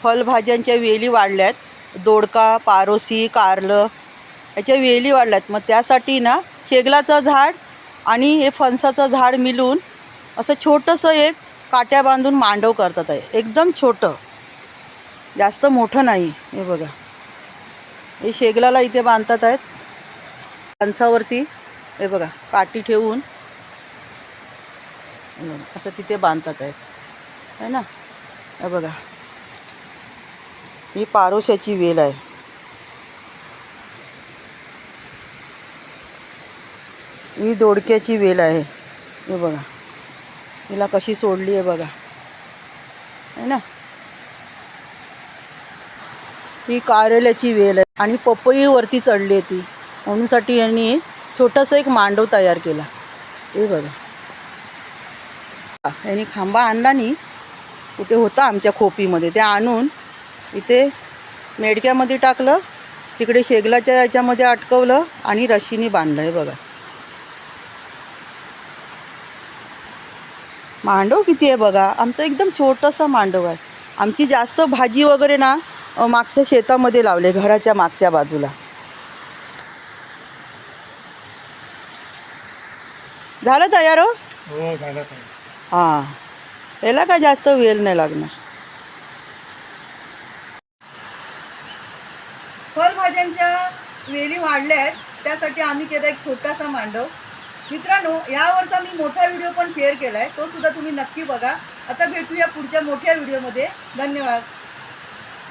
फळभाज्यांच्या वेली वाढल्यात, दोडका, पारोसी, कारलं याच्या वेली वाढल्यात. मग त्यासाठी ना शेगलाचं झाड आणि हे फणसाचं झाड मिळून असं छोटंसं एक काट्या बांधून मांडव करतात आहे. एकदम छोटं, जास्त मोठं नाही. हे बघा, हे शेगलाला इथे बांधतात आहेत फणसावरती. हे बघा, काठी ठेवून असं तिथे बांधतात आहेत, है ना. हे बघा, ही पारोशाची वेल आहे. ही दोडक्याची वेल आहे. हे बघा, हिला कशी सोडली आहे बघा, है ना. ही कारल्याची वेल आहे आणि पपईवरती चढली आहे ती, म्हणूनसाठी यांनी छोटंसं एक मांडव तयार केला. हे बघा, यांनी खांबा आणला नाही, कुठे होता आमच्या खोपीमध्ये, ते आणून इथे मेडक्यामध्ये टाकलं, तिकडे शेगलाच्या याच्यामध्ये अटकवलं आणि रशीने बांधलं. हे बघा, मांडव किती आहे बघा. आमचं एकदम छोटंसं मांडव आहे. आमची जास्त भाजी वगैरे ना मागच्या शेतामध्ये लावले, घराच्या मागच्या बाजूला. झालं तयार हो? हो झालं. हां, याला काय जास्त वेळ नाही लागणार. फळभाज्यांच्या वेली वाढल्या आहेत, त्यासाठी आम्ही केला एक छोटासा मांडव. मित्रांनो, यावरचा मी मोठा व्हिडिओ पण शेअर केला आहे, तो सुद्धा तुम्ही नक्की बघा. आता भेटूया पुढच्या मोठ्या व्हिडिओमध्ये. धन्यवाद.